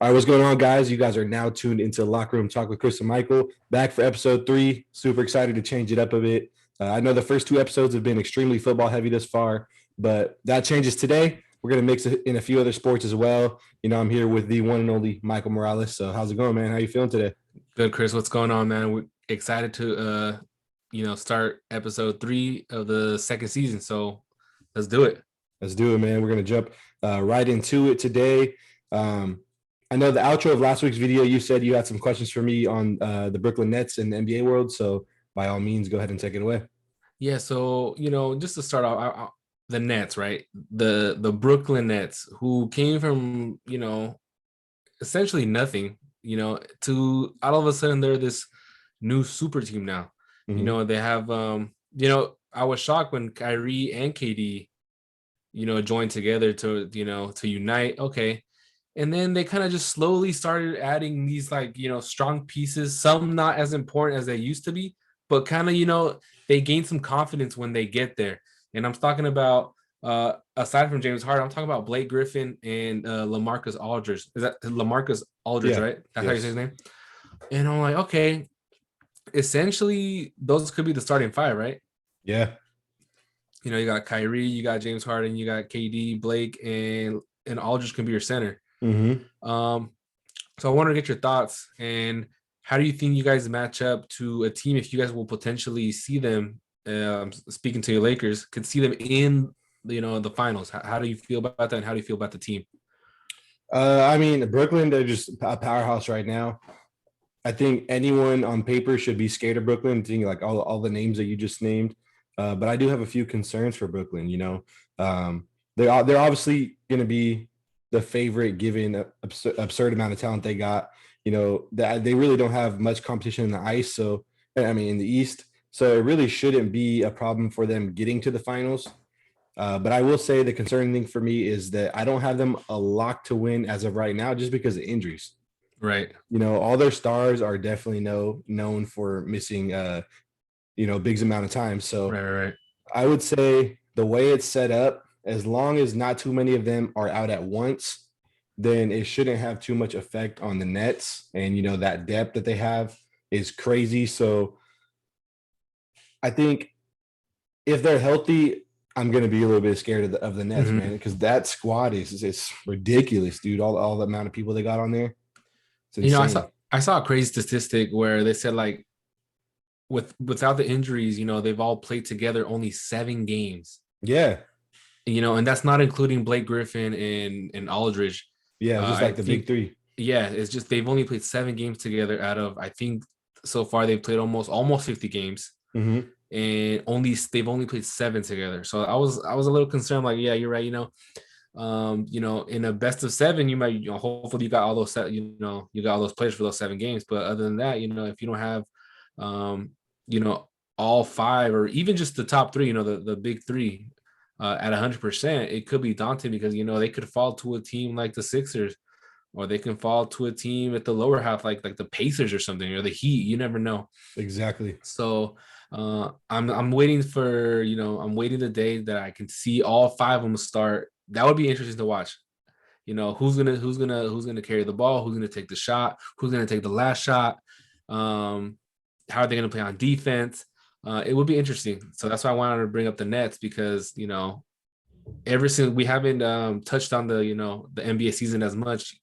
All right, what's going on, guys? You guys are now tuned into Locker Room Talk with Chris and Michael. Back for episode 3. Super excited to change it up a bit. I know the first 2 episodes have been extremely football heavy thus far, but that changes today. We're going to mix it in a few other sports as well. I'm here with the one and only Michael Morales. So how's it going, man? How you feeling today? Good, Chris. What's going on, man? We're excited to start episode 3 of the second season. So let's do it. Let's do it, man. We're going to jump right into it today. I know the outro of last week's video, you said you had some questions for me on the Brooklyn Nets and the NBA world. So by all means, go ahead and take it away. Yeah. So, just to start off, the Nets, right? The Brooklyn Nets, who came from, essentially nothing, to all of a sudden they're this new super team now. Mhm. They have, I was shocked when Kyrie and KD, joined together to unite. Okay. And then they kind of just slowly started adding these strong pieces, some not as important as they used to be, but kind of, they gain some confidence when they get there. And I'm talking about aside from James Harden, I'm talking about Blake Griffin and LaMarcus Aldridge. Is that LaMarcus Aldridge, Yeah. right? That's how you say Yes. his name. And I'm like, okay, essentially those could be the starting 5, right? Yeah. You got Kyrie, you got James Harden, you got KD, Blake, and Aldridge can be your center. Mm-hmm. So I wanted to get your thoughts, and how do you think you guys match up to a team if you guys will potentially see them, speaking to your Lakers, could see them in the finals? How do you feel about that, and how do you feel about the team? I mean, Brooklyn, they're just a powerhouse right now. I think anyone on paper should be scared of Brooklyn, thinking like all the names that you just named. But I do have a few concerns for Brooklyn. They're obviously going to be the favorite given a absurd amount of talent they got. That they really don't have much competition in the ice. So I mean, in the East, so it really shouldn't be a problem for them getting to the finals. But I will say the concerning thing for me is that I don't have them a lock to win as of right now, just because of injuries. Right. All their stars are definitely known for missing big amount of time. So Right. I would say the way it's set up, as long as not too many of them are out at once, then it shouldn't have too much effect on the Nets. And that depth that they have is crazy. So I think if they're healthy, I'm gonna be a little bit scared of the Nets, man, because that squad is ridiculous, dude. All the amount of people they got on there. It's insane. I saw a crazy statistic where they said like without the injuries, they've all played together only 7 games. Yeah. And that's not including Blake Griffin and Aldridge. Yeah, just I like the big think, three. yeah, it's just they've only played 7 games together out of, I think so far they've played almost 50 games, Mm-hmm. and they've only played 7 together. So I was a little concerned, like, yeah, you're right. In a best of 7, you might, hopefully you got all those you got all those players for those 7 games. But other than that, if you don't have, um, all 5 or even just the top 3, the big 3, at 100%, it could be daunting because they could fall to a team like the Sixers, or they can fall to a team at the lower half like the Pacers or something, or the Heat. You never know. Exactly. So I'm waiting for I'm waiting the day that I can see all 5 of them start. That would be interesting to watch. Who's gonna carry the ball, who's gonna take the shot, who's gonna take the last shot. How are they gonna play on defense? It would be interesting. So that's why I wanted to bring up the Nets, because ever since we haven't touched on the NBA season as much,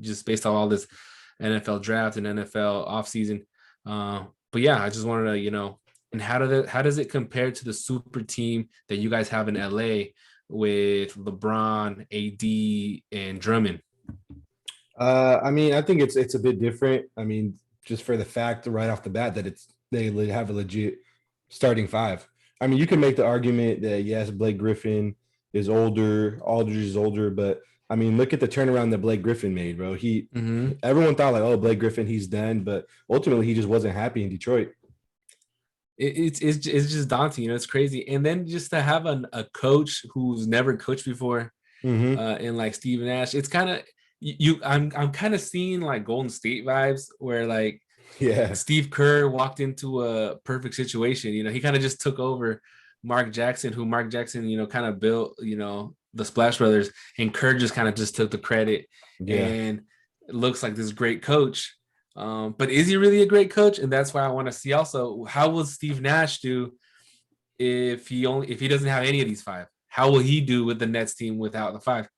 just based on all this NFL draft and NFL offseason. But yeah, I just wanted to, and how does it compare to the super team that you guys have in LA with LeBron, AD, and Drummond? I mean, I think it's a bit different. I mean, just for the fact right off the bat that they have a legit starting 5. I mean, you can make the argument that yes, Blake Griffin is older, Aldridge is older, but I mean, look at the turnaround that Blake Griffin made, bro. Everyone thought like, oh, Blake Griffin, he's done, but ultimately he just wasn't happy in Detroit. It's just daunting, it's crazy. And then just to have a coach who's never coached before, Mm-hmm. and like Steve Nash, it's kind of I'm kind of seeing like Golden State vibes, where like Yeah. Steve Kerr walked into a perfect situation. He kind of just took over Mark Jackson, who Mark Jackson, kind of built, the Splash Brothers, and Kerr just kind of just took the credit. Yeah. And looks like this great coach. But is he really a great coach? And that's why I want to see also, how will Steve Nash do if he doesn't have any of these five? How will he do with the Nets team without the five?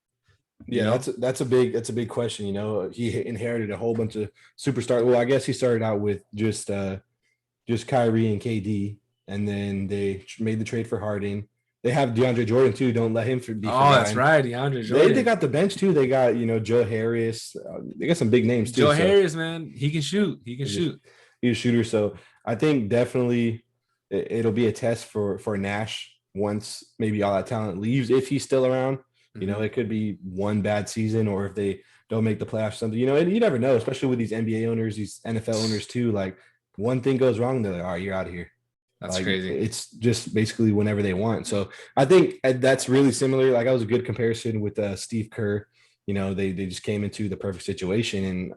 You Yeah, know? that's a big question. He inherited a whole bunch of superstars. Well, I guess he started out with just Kyrie and KD, and then they made the trade for Harden. They have DeAndre Jordan too. Don't let him be Oh, that's forgotten. right, DeAndre They Jordan. got the bench too. They got Joe Harris. They got some big names too. Joe So Harris, man, he can shoot. He can he's just shoot. he's a shooter. So I think definitely it'll be a test for Nash once maybe all that talent leaves, if he's still around. Mhm. It could be one bad season, or if they don't make the playoffs, something. And you never know, especially with these NBA owners, these NFL owners too. Like one thing goes wrong, they're like, all right, you're out of here. That's Like crazy. it's just basically whenever they want. So I think that's really similar. Like that was a good comparison with Steve Kerr. They just came into the perfect situation, and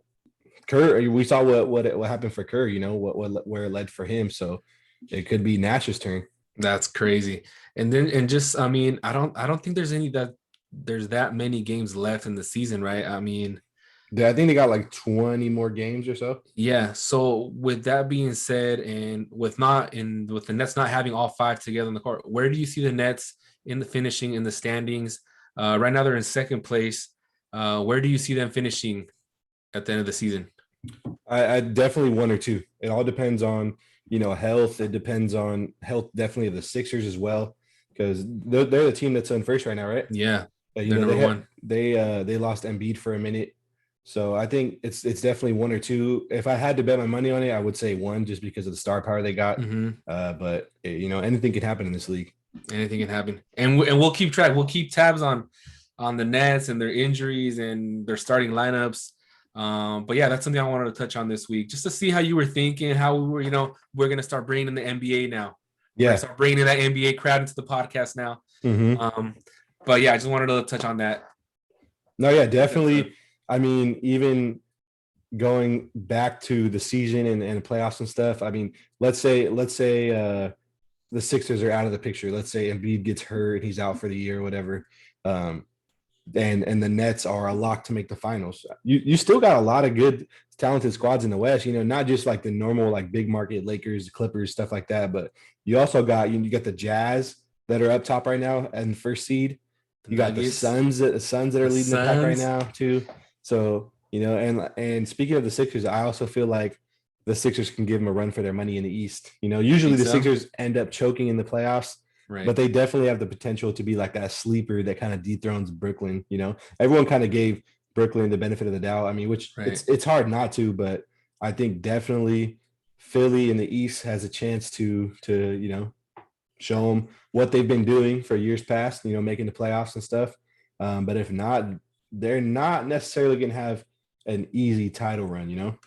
Kerr. We saw what happened for Kerr. Where it led for him. So it could be Nash's turn. That's crazy. And just, I mean, I don't think there's that many games left in the season, right? I mean, I think they got like 20 more games or so. yeah. So with that being said, and with the Nets not having all five together on the court, where do you see the Nets in the finishing in the standings? Right now they're in second place. Where do you see them finishing at the end of the season? I definitely one or two. It all depends on health. It depends on health definitely of the Sixers as well, because they're the team that's in first right now, right? Yeah, You they're know number one. they lost Embiid for a minute, so I think it's definitely one or two. If I had to bet my money on it, I would say one, just because of the star power they got. Hmm. But anything can happen in this league. Anything can happen, and we'll keep track. We'll keep tabs on the Nets and their injuries and their starting lineups. But yeah, that's something I wanted to touch on this week, just to see how you were thinking, how we were. We're gonna start bringing in the NBA now. We're gonna Yeah. start bringing in that NBA crowd into the podcast now. Mm-hmm. But yeah, I just wanted to touch on that. No, yeah, That's definitely. I mean, even going back to the season and playoffs and stuff. I mean, let's say the Sixers are out of the picture. Let's say Embiid gets hurt and he's out for the year or whatever. Um, and the Nets are a lock to make the finals. You still got a lot of good, talented squads in the West. Not just like the normal like big market Lakers, Clippers, stuff like that, but you also got you got the Jazz that are up top right now and first seed. the You got the Nuggets, Suns that are the leading the pack right Suns. now too. So and speaking of the Sixers, I also feel like the Sixers can give them a run for their money in the East. You Usually think the so? Sixers end up choking in the playoffs, Right, but they definitely have the potential to be like that sleeper that kind of dethrones Brooklyn. Everyone kind of gave Brooklyn the benefit of the doubt. I mean, which right. it's hard not to, but I think definitely Philly in the East has a chance to show them what they've been doing for years past. Making the playoffs and stuff. But if not, they're not necessarily going to have an easy title run.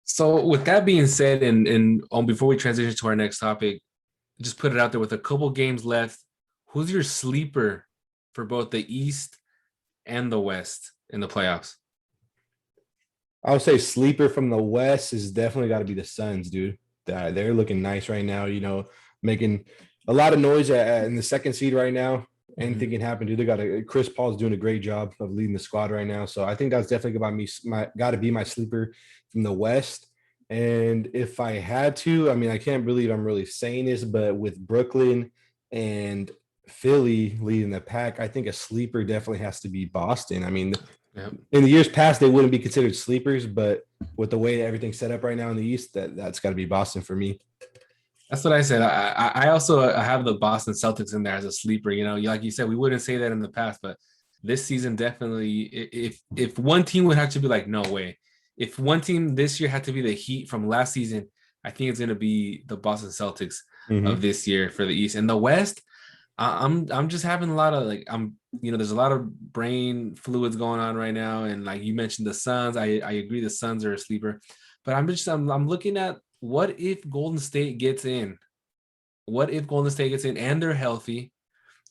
So with that being said, and before we transition to our next topic, just put it out there with a couple games left. Who's your sleeper for both the East and the West in the playoffs? I would say sleeper from the West is definitely got to be the Suns, dude. They're looking nice right now. Making a lot of noise in the second seed right now. Anything can happen, dude. They got Chris Paul's doing a great job of leading the squad right now. So I think that's definitely about me. Got to be my sleeper from the West. And if I had to, I mean, I can't believe I'm really saying this, but with Brooklyn and Philly leading the pack, I think a sleeper definitely has to be Boston. I mean, Yep. in the years past, they wouldn't be considered sleepers, but with the way everything's set up right now in the East, that's got to be Boston for me. That's what I said. I also have the Boston Celtics in there as a sleeper. Like you said, we wouldn't say that in the past, but this season definitely. If one team would have to be like, no way. If one team this year had to be the Heat from last season, I think it's going to be the Boston Celtics of Mm-hmm. this year for the East and the West. I'm just having a lot of like there's a lot of brain fluids going on right now, and like you mentioned the Suns. I agree the Suns are a sleeper, but I'm looking at what if Golden State gets in? What if Golden State gets in and they're healthy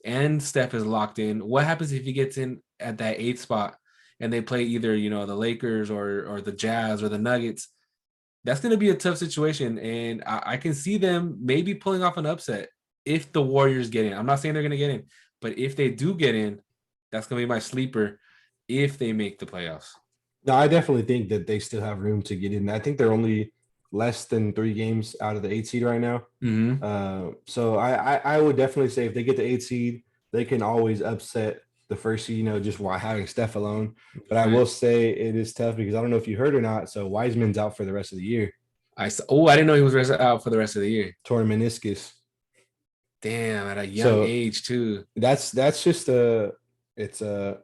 and Steph is locked in? What happens if he gets in at that eighth spot and they play either the Lakers or the Jazz or the Nuggets? That's going to be a tough situation, and I can see them maybe pulling off an upset if the Warriors get in. I'm not saying they're going to get in, but if they do get in, that's going to be my sleeper if they make the playoffs. No, I definitely think that they still have room to get in. I think they're only less than 3 games out of the 8 seed right now. Mm-hmm. So I would definitely say if they get the 8 seed, they can always upset the first seed, just while having Steph alone. But I Right. will say it is tough because I don't know if you heard or not. So Wiseman's out for the rest of the year, I didn't know he was out for the rest of the year. torn meniscus. Damn, at a young So age too. that's just it's a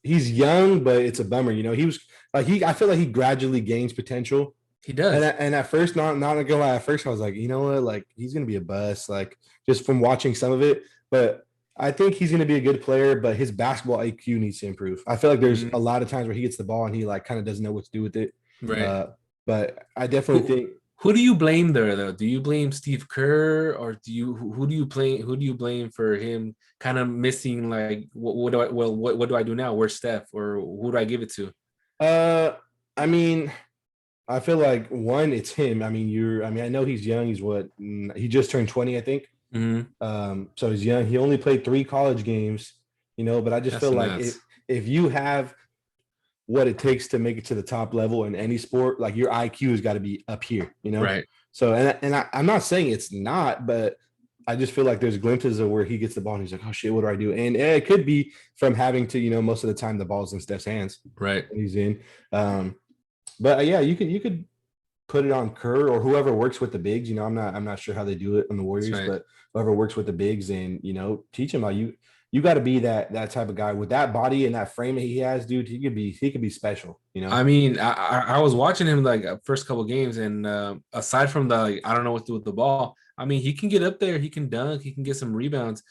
he's young, but it's a bummer. He was like I feel like he gradually gains potential. He And does. at first, not gonna lie, at first I was like, you know what, like he's gonna be a bust, like just from watching some of it. But I think he's gonna be a good player, but his basketball IQ needs to improve. I feel like there's a Mhm. lot of times where he gets the ball and he like kind of doesn't know what to do with it. Right. Uh, but I definitely Who think who do you blame there though? Do you blame Steve Kerr or who do you blame for him kind of missing like what do I do now? Where's Steph or who do I give it to? uh I mean, I feel like one, it's him. I know he's young, he's he just turned 20, I think. Mm-hmm. So he's young. He only played 3 college games, but I just That's feel like nuts. if you have what it takes to make it to the top level in any sport, like your IQ has got to be up here. Right. So I'm not saying it's not, but I just feel like there's glimpses of where he gets the ball and he's like, oh shit, what do I do? And it could be from having to, most of the time the ball's in Steph's hands Right. when he's in. But yeah, you could put it on Kerr or whoever works with the bigs. I'm not sure how they do it on the That's Warriors, right. but whoever works with the bigs and teach him how you got to be that type of guy with that body and that frame that he has, dude. He could be special. I mean, I was watching him like first couple games, and aside from the like, I don't know what to do with the ball. I mean, he can get up there, he can dunk, he can get some rebounds,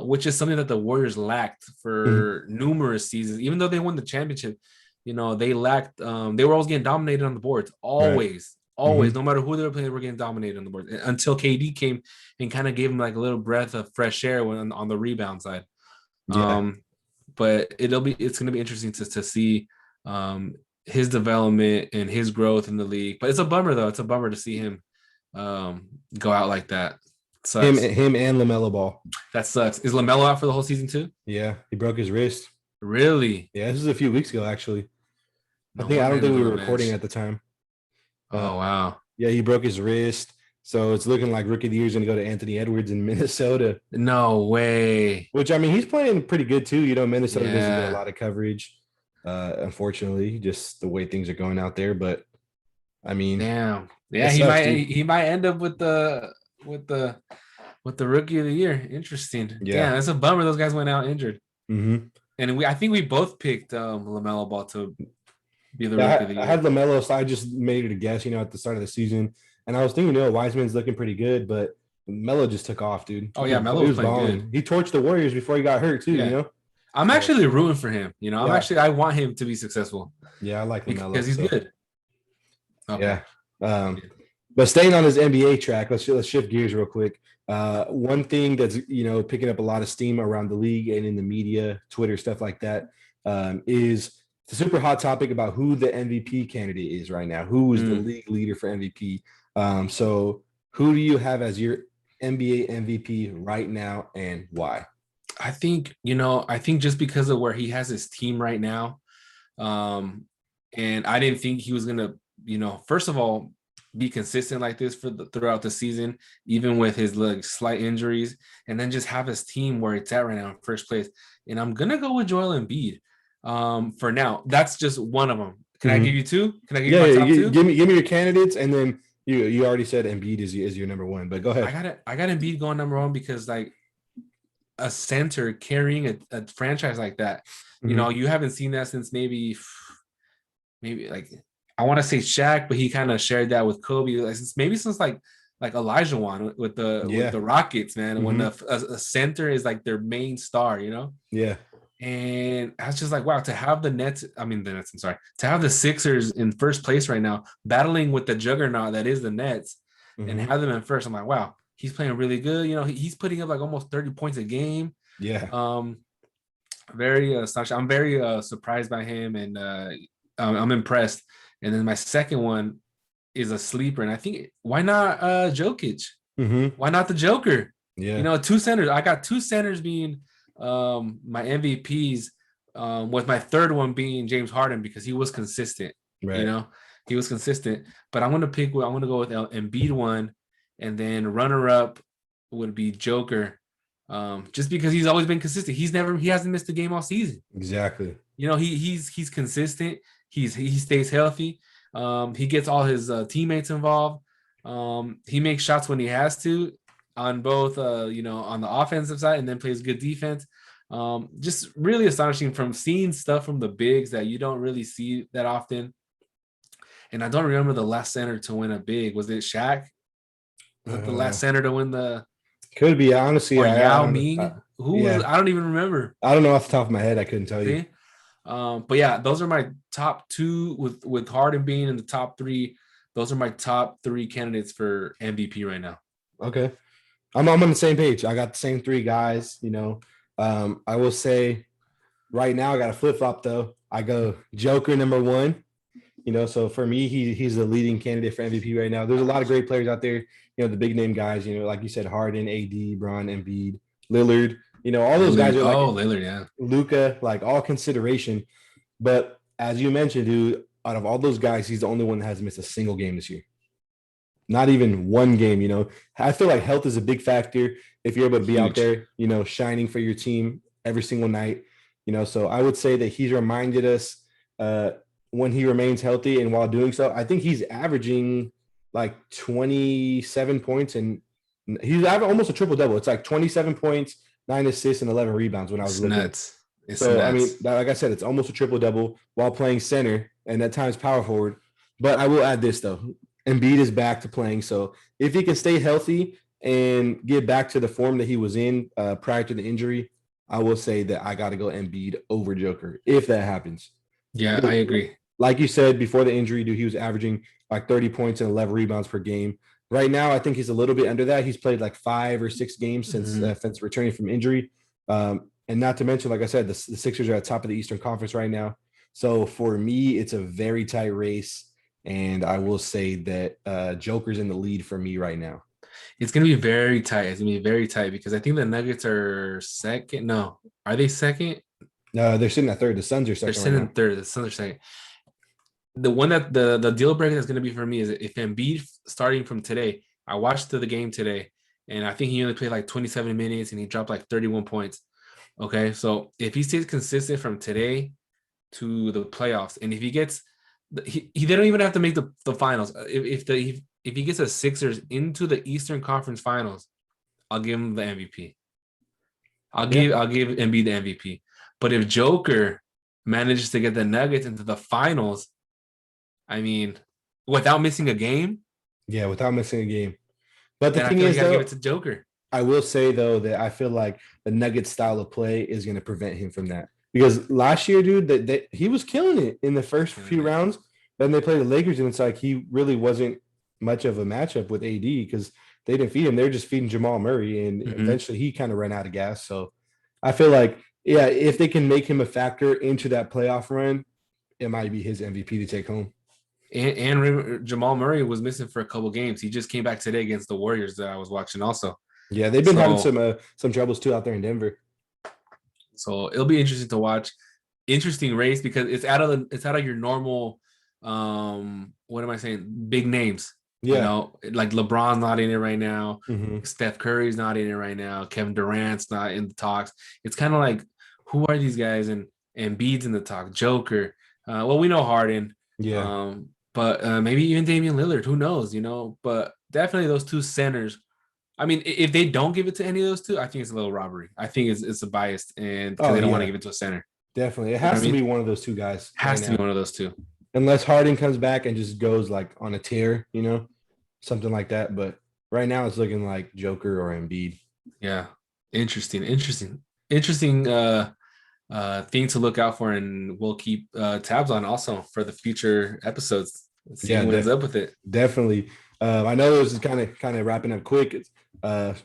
which is something that the Warriors lacked Mhm. for numerous seasons. Even though they won the championship, they lacked. They were always getting dominated on the boards, Right. always, Hmm. no matter who they were playing, they were getting dominated on the board until KD came and kind of gave him like a little breath of fresh air when on the rebound side. Yeah. Um, but it's gonna be interesting to see um his development and his growth in the league. But it's a bummer though. It's a bummer to see him go out like that. Him, Sucks. him, and Lamelo Ball. That sucks. Is LaMelo out for the whole season too? Yeah, he broke his wrist. Really? Yeah, this is a few weeks ago, actually. I No think I wonder don't he think was we on were the recording bench. at the time. Uh, Oh wow. yeah, he broke his wrist, so it's looking like Rookie of the Year is going to go to Anthony Edwards in Minnesota. No way. Which he's playing pretty good too. Minnesota doesn't get a Yeah. lot of coverage, unfortunately, just the way things are going out there. But I mean, Damn. it Yeah, he sucks, might dude. he might end up with the rookie of the year. Interesting. Yeah. Damn, that's a bummer those guys went out injured. Hmm. And I think we both picked LaMelo Ball to be the rookie of the I had year. Lamelo, so I just made it a guess. At the start of the season, and I was thinking, Wiseman's looking pretty good, but Melo just took off, dude. Oh He yeah, was Melo he was was playing good. balling. He torched the Warriors before he got hurt too. Yeah, I'm So actually rooting for him. yeah, I want him to be successful yeah, I like because Lamelo. he's So good. Okay. yeah. But staying on his NBA track, let's shift gears real quick. One thing that's picking up a lot of steam around the league and in the media, Twitter, stuff like that, is the super hot topic about who the MVP candidate is right now. Who is the Mm, league leader for MVP? So who do you have as your NBA MVP right now, and why? I think just because of where he has his team right now, um, and I didn't think he was gonna, first of all, be consistent like this throughout the season, even with his like slight injuries, and then just have his team where it's at right now in first place. And I'm gonna go with Joel Embiid. For now, that's just one of them. Can I give Mhm. you two? Can I give you Yeah, my yeah. top two? Give me your candidates, and then you already said Embiid is your number one, but go ahead. I got Embiid going number one because like a center carrying a franchise like that, Mhm. you haven't seen that since maybe like I want to say Shaq, but he kind of shared that with Kobe. Like since like Elijah Wan with Yeah. the Rockets, man. When Hmm. a center is like their main star, Yeah. And I was just like, wow, to have the Nets, I'm sorry, to have the Sixers in first place right now, battling with the juggernaut that is the Nets, and Hmm. have them in first. I'm like, wow, he's playing really good. He's putting up like almost 30 points a game. Yeah. Um, very astonishing. I'm very surprised by him, and I'm impressed. And then my second one is a sleeper, and I think why not Jokic? Hmm. Why not the Joker? Yeah. Two centers. I got two centers being my MVPs. with my third one being James Harden because he was consistent. You Right. know, he was consistent. But I'm gonna go with Embiid one, and then runner up would be Joker, just because he's always been consistent. He hasn't missed a game all season. Exactly. You know, he's consistent. He stays healthy. He gets all his teammates involved. He makes shots when he has to on both, on the offensive side, and then plays good defense. Just really astonishing from seeing stuff from the bigs that you don't really see that often. And I don't remember the last center to win a big. Was it Shaq? Was it the Uh, last center to win the could be honestly. or I Yao don't know. Ming? Who was? Yeah, I don't even remember. I don't know off the top of my head. I couldn't tell you. See? But yeah, those are my top two with Harden being in the top three. Those are my top three candidates for MVP right now. Okay. I'm on the same page. I got the same three guys. I will say right now I got a flip flop though. I go Joker number one. So for me, he's the leading candidate for MVP right now. There's a lot of great players out there. The big name guys. Like you said, Harden, AD, Bron, Embiid, Lillard. All those guys are like Lillard, yeah, Luka, like all consideration. But as you mentioned, dude, out of all those guys, he's the only one that hasn't missed a single game this year. Not even one game. I feel like health is a big factor if you're able to be out there, shining for your team every single night. So I would say that he's reminded us when he remains healthy, and while doing so, I think he's averaging like 27 points, and he's almost a triple double. It's like 27 points, 9 assists, and 11 rebounds when I was looking. Nuts. It's nuts. I mean, like I said, it's almost a triple double while playing center and at times power forward. But I will add this though. Embiid is back to playing. So if he can stay healthy and get back to the form that he was in prior to the injury, I will say that I got to go Embiid over Joker if that happens. Yeah, I agree. Like you said, before the injury, dude, he was averaging like 30 points and 11 rebounds per game. Right now, I think he's a little bit under that. He's played like 5 or 6 games since returning from injury. And not to mention, like I said, the Sixers are at the top of the Eastern Conference right now. So for me, it's a very tight race. And I will say that Joker's in the lead for me right now. It's going to be very tight. It's going to be very tight because I think the Nuggets are second. No, are they second? No, they're sitting at third. The Suns are second. They're sitting third. The Suns are second. The one that the deal breaker that's going to be for me is if Embiid starting from today. I watched the game today, and I think he only played like 27 minutes, and he dropped like 31 points. Okay, so if he stays consistent from today to the playoffs, and if he gets, they don't even have to make the finals. If he gets a Sixers into the Eastern Conference Finals, I'll give him the MVP. I'll give Embiid the MVP. But if Joker manages to get the Nuggets into the finals, I mean, without missing a game. Yeah, without missing a game. But the thing is, though, give it to Joker. I will say though that I feel like the Nuggets style of play is going to prevent him from that. Because last year, dude, he was killing it in the first few rounds. Then they played the Lakers, and it's like he really wasn't much of a matchup with AD because they didn't feed him. They're just feeding Jamal Murray, and eventually he kind of ran out of gas. So I feel like, yeah, if they can make him a factor into that playoff run, it might be his MVP to take home. And Jamal Murray was missing for a couple games. He just came back today against the Warriors that I was watching also. Yeah, they've been having some troubles too out there in Denver. So it'll be interesting to watch. Interesting race because it's out of your normal what am I saying? Big names. Yeah. Like LeBron's not in it right now. Mm-hmm. Steph Curry's not in it right now. Kevin Durant's not in the talks. It's kind of like, who are these guys? And Embiid's in the talk. Joker. Well, we know Harden. Yeah. But maybe even Damian Lillard. Who knows? But definitely those two centers. I mean, if they don't give it to any of those two, I think it's a little robbery. I think it's a bias, and because they don't want to give it to a center. Definitely, it has to be one of those two guys. Has to be one of those two, unless Harden comes back and just goes like on a tear, something like that. But right now, it's looking like Joker or Embiid. Yeah, interesting thing to look out for, and we'll keep tabs on also for the future episodes. See what ends up with it. Definitely. I know this is kind of wrapping up quick. It's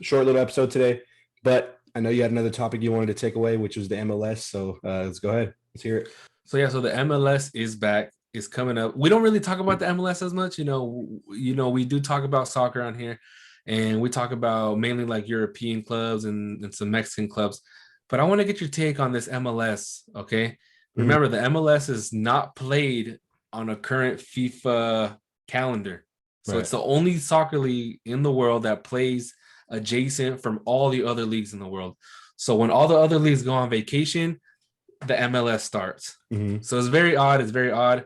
short little episode today, but I know you had another topic you wanted to take away, which was the MLS. So let's go ahead. Let's hear it. So the MLS is back. Is coming up. We don't really talk about the MLS as much. We do talk about soccer on here, and we talk about mainly like European clubs and some Mexican clubs. But I want to get your take on this MLS. Okay. Mhm. Remember, the MLS is not played on a current FIFA calendar. So it's Right. the only soccer league in the world that plays adjacent from all the other leagues in the world. So when all the other leagues go on vacation, the MLS starts. Mhm. So it's very odd. It's very odd.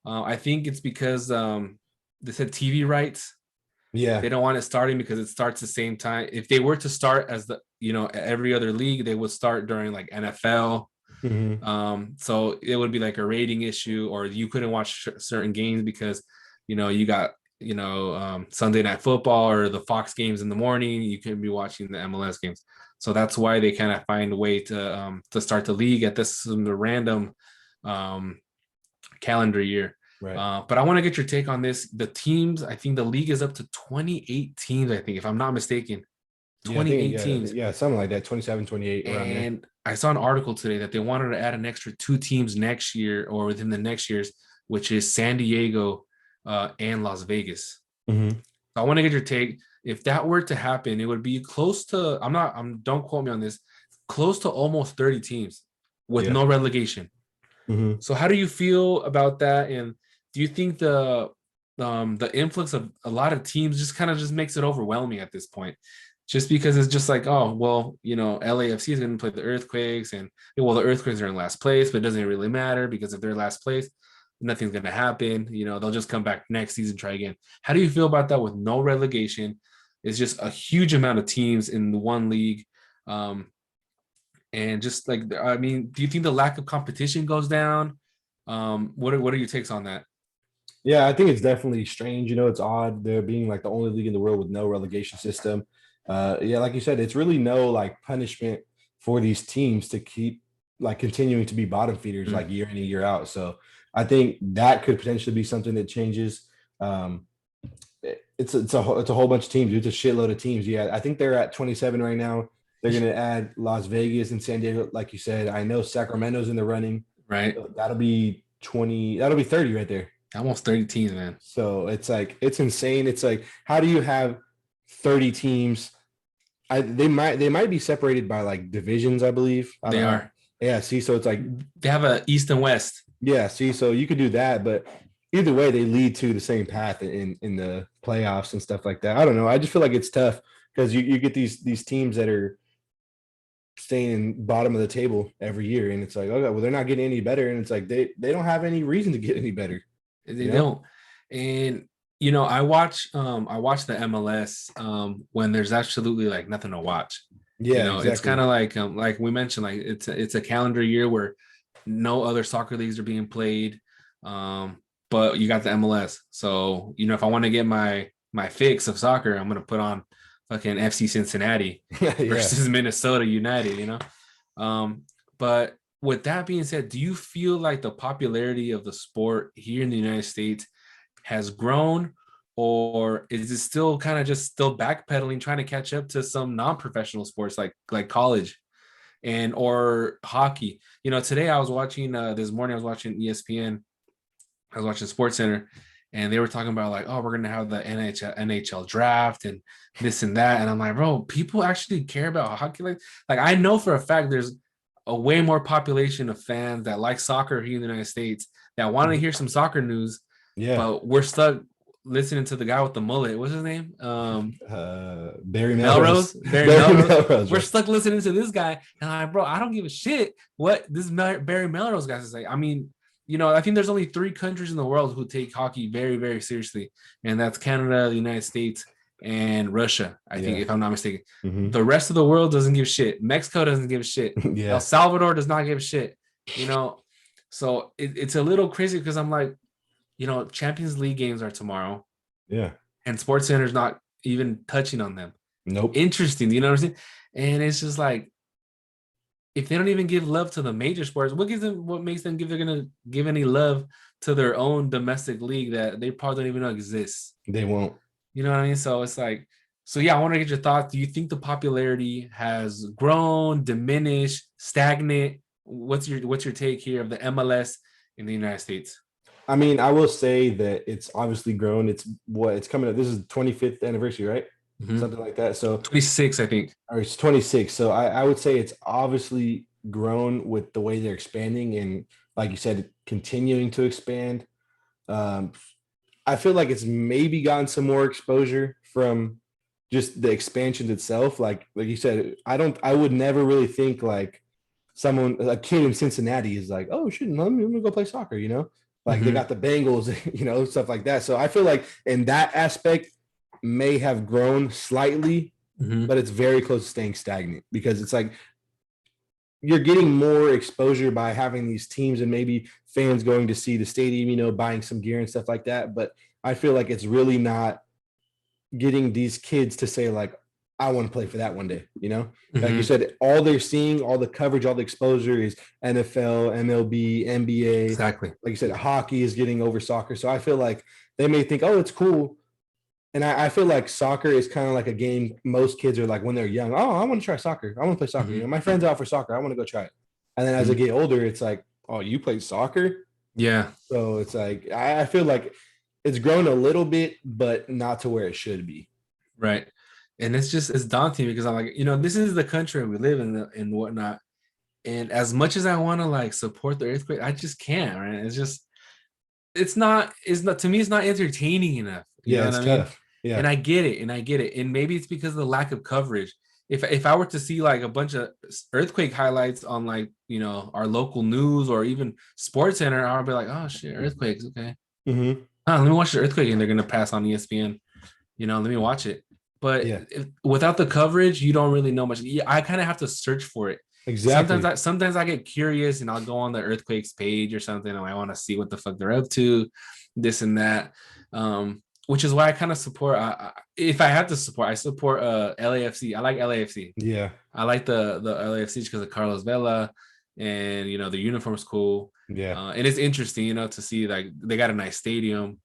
I think it's because they said TV rights. Yeah. They don't want it starting because it starts the same time. If they were to start as every other league, they would start during like NFL. Mhm. So it would be like a rating issue, or you couldn't watch certain games because you got Sunday Night Football or the Fox games in the morning. You couldn't be watching the MLS games. So that's why they kind of find a way to start the league at this the random um, calendar year. Right. But I want to get your take on this. The teams, I think the league is up to 28 teams, I think, if I'm not mistaken. Yeah, I think 28 teams. yeah, something like that, 27, 28 around there. And I saw an article today that they wanted to add an extra 2 teams next year or within the next years, which is San Diego and Las Vegas. Mhm. So I want to get your take. If that were to happen, it would be close to, don't quote me on this, close to almost 30 teams with Yeah. no relegation. Mhm. So how do you feel about that? And do you think the influx of a lot of teams just kind of just makes it overwhelming at this point? Just because it's just like, oh, well, LAFC is going to play the Earthquakes, and well, the Earthquakes are in last place, but it doesn't really matter because if they're last place, nothing's going to happen. They'll just come back next season, try again. How do you feel about that with no relegation? It's just a huge amount of teams in the one league. Um, and just like, I mean, do you think the lack of competition goes down? What are your takes on that? Yeah, I think it's definitely strange. It's odd there being like the only league in the world with no relegation system. Yeah, like you said, it's really no like punishment for these teams to keep like continuing to be bottom feeders Mm, like year in and year out. So I think that could potentially be something that changes. It's a whole bunch of teams. It's a shitload of teams. Yeah, I think they're at 27 right now. They're going to add Las Vegas and San Diego, like you said. I know Sacramento's in the running. right. That'll be 20. That'll be 30 right there. Almost 30 teams, man. So it's like it's insane. It's like how do you have 30 teams? They might be separated by like divisions, I believe. I They don't know. are. Yeah, see, so it's like They have a East and West. yeah, see, so you could do that, but either way, they lead to the same path in the playoffs and stuff like that. I don't know. I just feel like it's tough because you get these teams that are staying bottom of the table every year, and it's like, okay, well, they're not getting any better, and it's like they don't have any reason to get any better, They you know? don't. And I watch the MLS when there's absolutely like nothing to watch. Yeah, It's kind exactly. of like we mentioned, like it's a calendar year where no other soccer leagues are being played. But you got the MLS. So, if I want to get my fix of soccer, I'm gonna put on fucking FC Cincinnati Yeah. versus Minnesota United. Um, but with that being said, do you feel like the popularity of the sport here in the United States has grown, or is it still kind of just still backpedaling, trying to catch up to some non-professional sports like college and or hockey? Today I was watching this morning I was watching ESPN. I was watching Sports Center, and they were talking about like, oh, we're gonna have the NHL draft and this and that, and I'm like, bro, people actually care about hockey. Like I know for a fact there's a way more population of fans that like soccer here in the United States that want to Mhm. hear some soccer news, Yeah. but we're stuck listening to the guy with the mullet. What's his name? Barry Melrose. Melrose. Barry Barry Melrose. Melrose, We're right? stuck listening to this guy, and I'm like, bro, I don't give a shit what this Barry Melrose guy is say. I mean, I think there's only 3 countries in the world who take hockey very, very seriously, and that's Canada, the United States, and Russia. I think, Yeah. if I'm not mistaken, Hmm. the rest of the world doesn't give a shit. Mexico doesn't give a shit. El Yeah. Salvador does not give a shit. You know, so it's a little crazy because I'm like, Champions League games are tomorrow, Yeah. and Sports Center is not even touching on them. Nope. Interesting, you know what I'm saying? And it's just like, if they don't even give love to the major sports, what makes them they're gonna give any love to their own domestic league that they probably don't even know exists? They won't. You know what I mean? So it's like, so yeah, I want to get your thoughts. Do you think the popularity has grown, diminished, stagnant? What's your take here of the MLS in the United States? I mean, I will say that it's obviously grown. It's coming up. This is 25th anniversary, right? something like that. So 26, I think. or it's 26. So I would say it's obviously grown with the way they're expanding and, like you said, continuing to expand. Um, I feel like it's maybe gotten some more exposure from just the expansions itself. Like you said, I would never really think like a kid in Cincinnati is like, oh shit, let me go play soccer, you know? Like they Mhm. got the Bengals, you know, stuff like that. So I feel like in that aspect may have grown slightly, Mhm. but it's very close to staying stagnant because it's like you're getting more exposure by having these teams and maybe fans going to see the stadium, you know, buying some gear and stuff like that. But I feel like it's really not getting these kids to say like, I want to play for that one day, you know? Like you Mhm. said, all they're seeing, all the coverage, all the exposure is NFL, MLB, NBA. Exactly. Like you said, hockey is getting over soccer. So I feel like they may think, oh, it's cool. And I feel like soccer is kind of like a game most kids are like when they're young, oh, I want to try soccer. I want to play soccer. You know, Mhm. my friend's out for soccer. I want to go try it. And then as I Mhm. get older, it's like, oh, you played soccer? Yeah. So it's like I feel like it's grown a little bit, but not to where it should be. Right. And it's daunting because I'm like, this is the country we live in and whatnot. And as much as I want to like support the earthquake, I just can't, right? It's not to me, it's not entertaining enough. You Yeah, know what it's I mean? tough. Yeah. And I get it, and I get it. And maybe it's because of the lack of coverage. If I were to see like a bunch of earthquake highlights on like, our local news or even Sports Center, I'll be like, oh shit, earthquakes, okay. Mm-hmm. Let me watch the earthquake, and they're gonna pass on ESPN. Let me watch it. But Yeah, without the coverage, you don't really know much. Yeah, I kind of have to search for it. Sometimes exactly. I get curious and I'll go on the earthquakes page or something, and I want to see what the fuck they're up to, this and that. Which is why I kind of support. If I have to support, I support LAFC. I like LAFC. Yeah. I like the LAFC because of Carlos Vela, and the uniform's cool. Yeah. And it's interesting, to see like they got a nice stadium,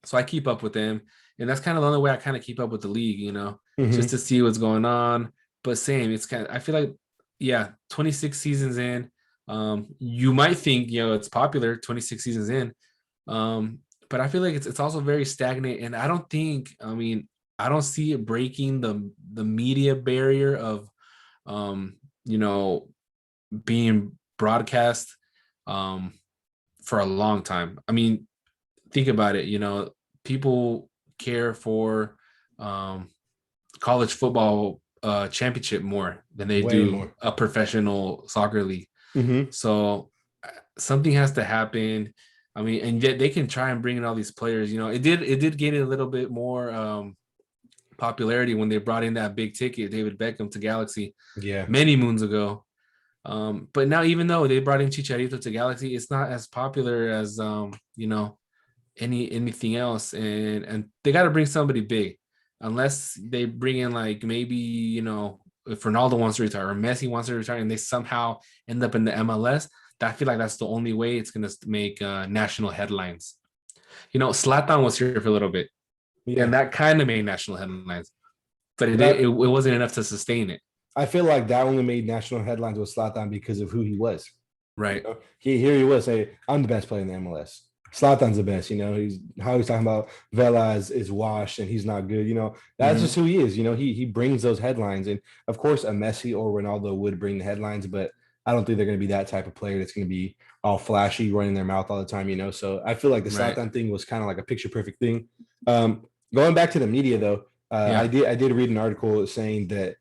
so I keep up with them, and that's kind of the only way I kind of keep up with the league, just Mm-hmm. to see what's going on. But same, it's kind of I feel like, yeah, 26 seasons in, you might think it's popular 26 seasons in, but I feel like it's also very stagnant, and I don't see it breaking the media barrier of um, you know being broadcast um for a long time. I mean, think about it, people care for um, college football championship more than they Way do more. a professional soccer league. Mm-hmm. So something has to happen. I mean, and yet they can try and bring in all these players. It did gain a little bit more popularity when they brought in that big ticket David Beckham to Galaxy Yeah. many moons ago. But now, even though they brought in Chicharito to Galaxy, it's not as popular as anything else, and they got to bring somebody big, unless they bring in like maybe if Ronaldo wants to retire or Messi wants to retire and they somehow end up in the MLS. I feel like that's the only way it's gonna make national headlines. Zlatan was here for a little bit, Yeah. and that kind of made national headlines, but But it wasn't enough to sustain it. I feel like that only made national headlines with Zlatan because of who he was. You Right. know, here he was say, I'm the best player in the MLS. Zlatan's the best, he's how he's talking about Vela is washed and he's not good. That's just Mm-hmm. who he is. He brings those headlines. And of course, a Messi or Ronaldo would bring the headlines, but I don't think they're going to be that type of player that's going to be all flashy, running their mouth all the time. So I feel like the Right. Zlatan thing was kind of like a picture perfect thing. Going back to the media though, I Yeah. did read an article saying that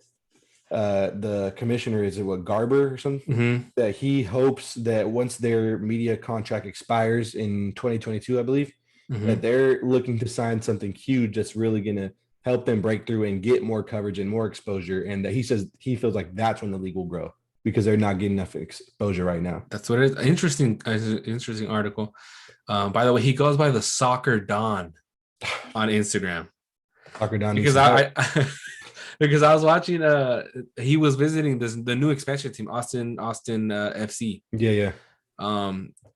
the commissioner is it what Garber or something Mm-hmm. that he hopes that once their media contract expires in 2022, I believe, that Mm-hmm. they're looking to sign something huge that's really going to help them break through and get more coverage and more exposure. And that he says he feels like that's when the league will grow because they're not getting enough exposure right now. That's what it is. Interesting article. By the way, he goes by the Soccer Don on Instagram Soccer Don needs because some help. because I was watching. He was visiting the new expansion team, Austin FC. Yeah, yeah.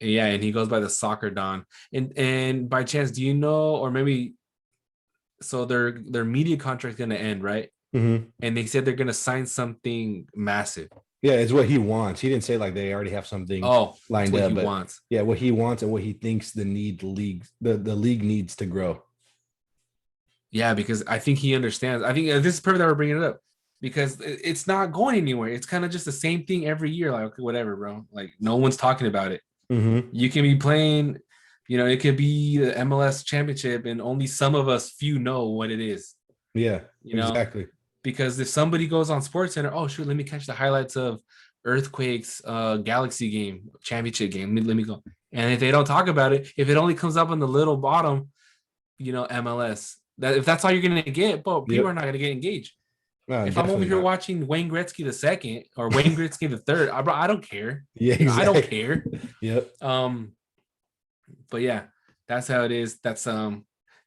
Yeah, and he goes by the Soccer Don. And by chance, do you know, or maybe so their media contract going to end, right? Mm-hmm. And they said they're going to sign something massive. Yeah, it's what he wants. He didn't say like they already have something Oh, that's lined what he up, but wants. yeah, what he wants and what he thinks the league needs to grow. Yeah, because I think he understands. I think this is perfect that we're bringing it up because it's not going anywhere. It's kind of just the same thing every year. Like, okay, whatever, bro. Like, no one's talking about it. Mm-hmm. You can be playing, it could be the MLS championship, and only some of us few know what it is, Yeah, you know, exactly. because if somebody goes on Sports Center, oh shoot, let me catch the highlights of Earthquakes Galaxy game, championship game. Let me go. And if they don't talk about it, if it only comes up on the little bottom, MLS. That if that's all you're gonna get, but people are Yep. not gonna get engaged. No, If I'm over definitely here not. watching Wayne Gretzky the second or Wayne Gretzky the third, I don't care. Yeah, I don't exactly. care. Yep. Um, but yeah, that's how it is. That's a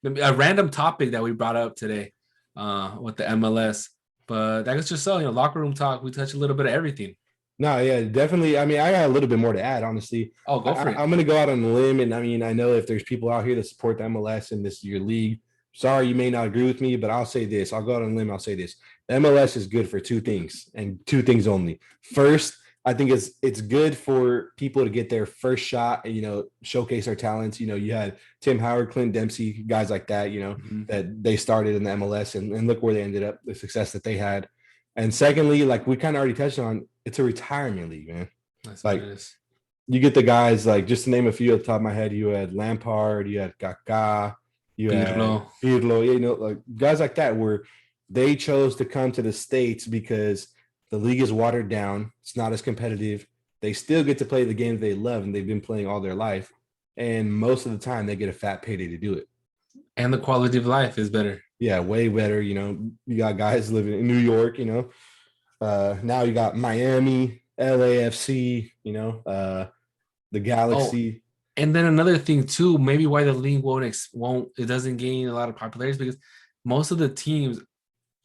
random topic that we brought up today, with the MLS. But that's just so locker room talk. We touch a little bit of everything. No, yeah, definitely. I mean, I got a little bit more to add, honestly. Oh, I, go for I, it. I'm going to go out on a limb. And I mean, I know if there's people out here that support the MLS and this is your league, sorry, you may not agree with me, but I'll say this. I'll go out on a limb. I'll say this. The MLS is good for two things and two things only. First, I think it's good for people to get their first shot and, showcase their talents. You had Tim Howard, Clint Dempsey, guys like that, Mhm. that they started in the MLS and look where they ended up, the success that they had. And secondly, like we kind of already touched on, it's a retirement league, man. That's what it Like is. you get the guys, like just to name a few at the top of my head, you had Lampard, you had Kaká, you Pirlo. had Pirlo, like guys like that where they chose to come to the States because the league is watered down. It's not as competitive. They still get to play the games they love and they've been playing all their life. And most of the time they get a fat payday to do it. And the quality of life is better. Yeah, way better. You got guys living in New York, now you got Miami, LAFC, the Oh, Galaxy. and then another thing too, maybe why the league won't it doesn't gain a lot of popularity is because most of the teams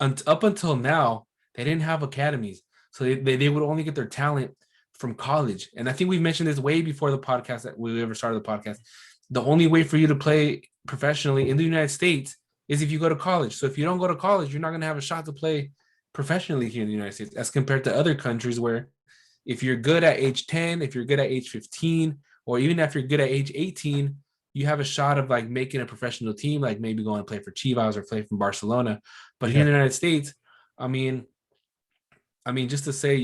up until now they didn't have academies, so they would only get their talent from college. And I think we mentioned this way before the podcast that we ever started the podcast. The only way for you to play professionally in the United States is if you go to college. So if you don't go to college, you're not going to have a shot to play professionally here in the United States, as compared to other countries where if you're good at age 10, if you're good at age 15, or even if you're good at age 18, you have a shot of like making a professional team, like maybe going to play for Chivas or play from Barcelona. But here in Yeah. the United States, I mean, just to say,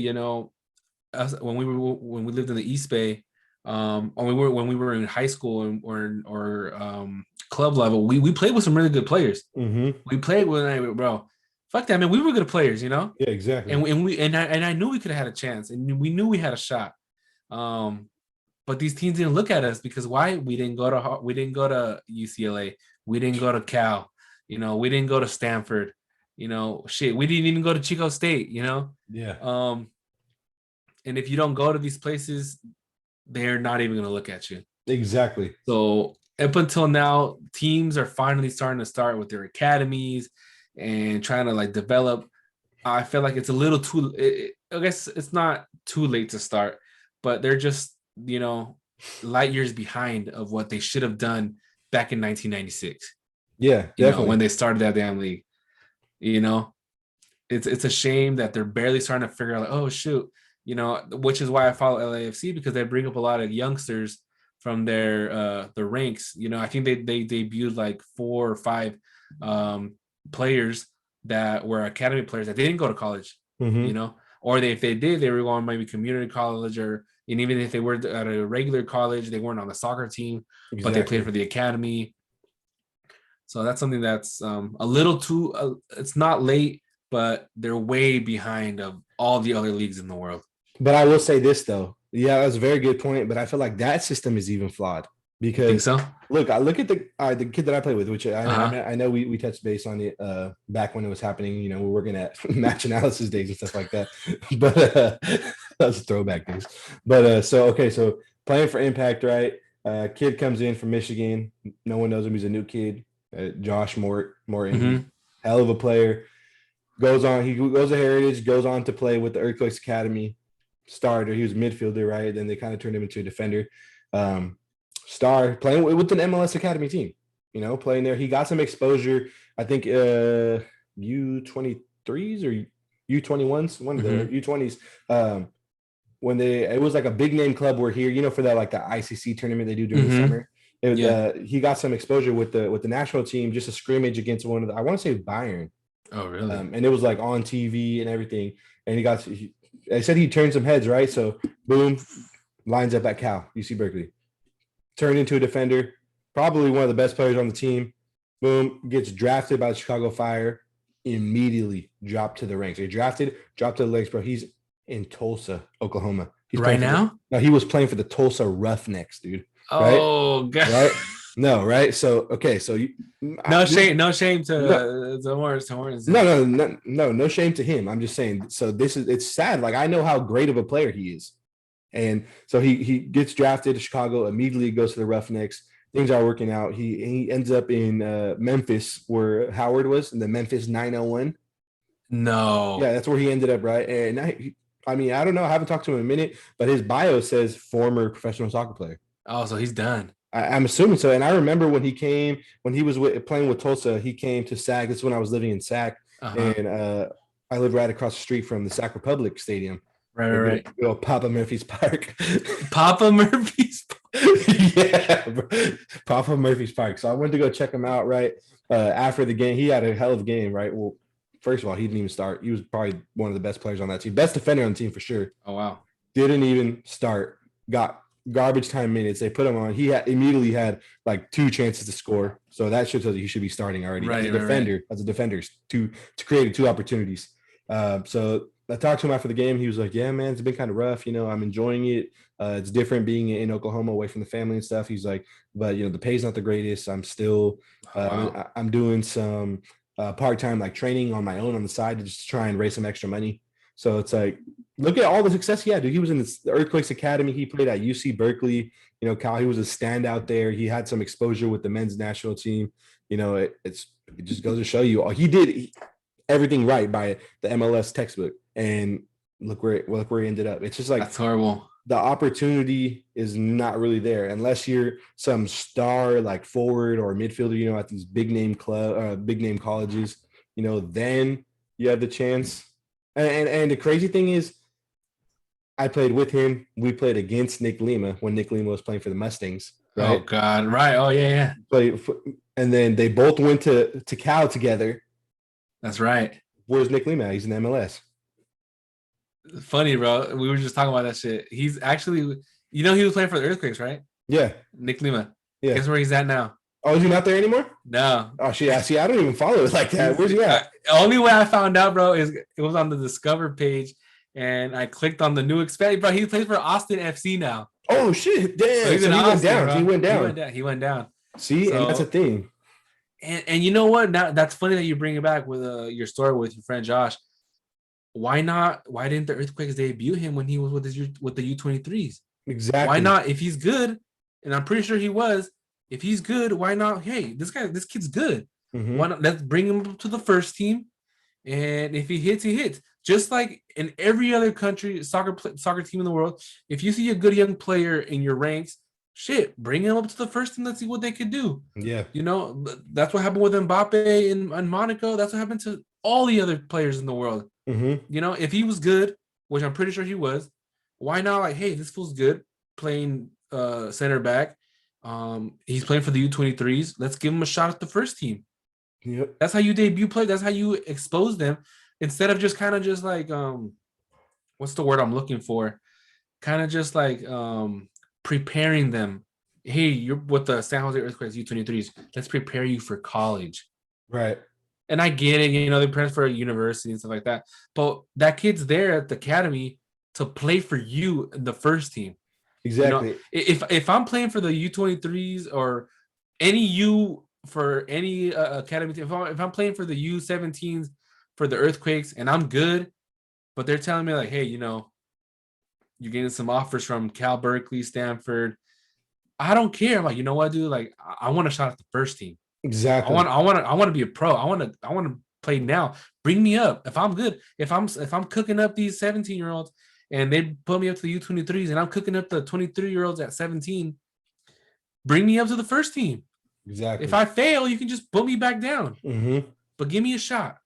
us, when we lived in the East Bay, when we were in high school or club level, we played with some really good players. Mm-hmm. We played with bro. Fuck that, man. We were good players. Yeah, exactly. And I knew we could have had a chance, and we knew we had a shot. Um, but these teams didn't look at us because why? We didn't go to UCLA. We didn't go to Cal. We didn't go to Stanford. Shit. We didn't even go to Chico State. Yeah, Um, and if you don't go to these places, they're not even gonna look at you. exactly. So up until now, teams are finally starting to start with their academies and trying to like develop. I feel like it's a little too. I guess it's not too late to start, but they're just light years behind of what they should have done back in 1996. Yeah, When definitely. they started that damn league. You know, it's a shame that they're barely starting to figure out like, oh shoot, which is why I follow LAFC, because they bring up a lot of youngsters from their ranks. I think they debuted like 4 or 5 um players that were academy players that they didn't go to college, Mm-hmm. or if they did, they were going maybe community college, and even if they were at a regular college, they weren't on the soccer team, but they played Exactly. for the academy. So that's something that's a little too. It's not late, but they're way behind of all the other leagues in the world. But I will say this though. Yeah, that's a very good point. But I feel like that system is even flawed You think because so? look, I look at the kid that I play with, which Uh huh. I know we touched base on it back when it was happening. We're working at match analysis days and stuff like that. But that's throwback days. But so playing for Impact, right? Kid comes in from Michigan. No one knows him. He's a new kid. Josh Morton. He's Mm-hmm. hell of a player. Goes on. He goes to Heritage. Goes on to play with the Earthquakes Academy. Starter. He was midfielder, right? Then they kind of turned him into a defender. Um, Star playing with an MLS Academy team. Playing there. He got some exposure. I think U23s or U21s, one of the Mm-hmm. U20s. When it was like a big name club were here, for that like the ICC tournament they do during the Mm-hmm. summer. Yeah. He got some exposure with the national team, just a scrimmage against one of the, I want to say Bayern. Oh, really? And it was like on TV and everything. And I said he turned some heads, right? So boom, lines up at Cal, UC Berkeley, turned into a defender, probably one of the best players on the team. Boom, gets drafted by the Chicago Fire, immediately dropped to the ranks. They drafted, dropped to the ranks, bro. He's in Tulsa, Oklahoma. He's Right now? No, he was playing for the Tulsa Roughnecks, dude. Right? Oh, God. Right? No, right? So okay, so no shame to Horns. No shame to him. I'm just saying. So it's sad. Like, I know how great of a player he is, and so he gets drafted to Chicago, immediately goes to the Roughnecks. Things are working out. He ends up in Memphis, where Howard was, in the Memphis 901. No. Yeah, that's where he ended up, right? And I mean, I don't know. I haven't talked to him in a minute, but his bio says former professional soccer player. Oh, so he's done. I'm assuming so. And I remember when he was playing with Tulsa, he came to SAC. This is when I was living in SAC. And I lived right across the street from the Sac Republic Stadium. Right. Papa Murphy's Park. Papa Murphy's Park. Yeah, bro. Papa Murphy's Park. So I went to go check him out, right? After the game, he had a hell of a game, right? Well, first of all, he didn't even start. He was probably one of the best players on that team. Best defender on the team for sure. Oh, wow. Didn't even start. Got garbage time minutes. They put him on. He immediately had like 2 chances to score. So that should tell you he should be starting already. Right, as a defender, to create 2 opportunities. So I talked to him after the game. He was like, yeah, man, it's been kind of rough. I'm enjoying it. It's different being in Oklahoma, away from the family and stuff. He's like, but the pay's not the greatest. I'm still, I'm doing some part-time like training on my own on the side to just try and raise some extra money. So it's like, look at all the success he had, dude. He was in the Earthquakes Academy. He played at UC Berkeley. Cal, he was a standout there. He had some exposure with the men's national team. It just goes to show you, he did everything right by the MLS textbook. And look where he ended up. It's just like, that's horrible. The opportunity is not really there unless you're some star like forward or midfielder, at these big name colleges. Then you have the chance. And the crazy thing is, I played with him. We played against Nick Lima when Nick Lima was playing for the Mustangs. Right? Oh, God. Right. Oh, yeah. And then they both went to Cal together. That's right. Where's Nick Lima? He's in MLS. Funny, bro. We were just talking about that shit. He's actually, he was playing for the Earthquakes, right? Yeah. Nick Lima. Yeah. Guess where he's at now? Oh, is he not there anymore? No. Oh, shit. See, I don't even follow it like that. Where's he at? Only way I found out, bro, is it was on the Discover page, and I clicked on the new expand. Bro, he plays for Austin FC now. Oh, shit. Damn. So he went down. He went down. See, and that's a thing. And you know what? Now that's funny that you bring it back with your story with your friend Josh. Why not? Why didn't the Earthquakes debut him when he was with the U23s? Exactly. Why not? If he's good, and I'm pretty sure he was. If he's good, why not? Hey, this kid's good. Mm-hmm. Why not? Let's bring him up to the first team, and if he hits, he hits. Just like in every other country, soccer team in the world, if you see a good young player in your ranks, shit, bring him up to the first team. Let's see what they could do. Yeah. That's what happened with Mbappe in Monaco. That's what happened to all the other players in the world. Mm-hmm. If he was good, which I'm pretty sure he was, why not? Like, hey, this fool's good playing center back. He's playing for the U23s. Let's give him a shot at the first team. Yep. That's how you debut play. That's how you expose them, instead of just kind of just like what's the word I'm looking for? Kind of just like preparing them. Hey, you're with the San Jose Earthquakes U23s. Let's prepare you for college. Right. And I get it, they're parents for a university and stuff like that. But that kid's there at the academy to play for you in the first team. Exactly. If I'm playing for the U23s or any U for any academy team, if I'm playing for the U17s for the Earthquakes and I'm good, but they're telling me like, hey, you're getting some offers from Cal, Berkeley, Stanford. I don't care. I'm like, you know what, dude? Like, I want a shot at the first team. Exactly. I want to be a pro. I want to play now. Bring me up. If I'm good, if I'm cooking up these 17-year-olds and they put me up to the U23s and I'm cooking up the 23-year-olds at 17, bring me up to the first team. Exactly. If I fail, you can just put me back down. Mm-hmm. But give me a shot.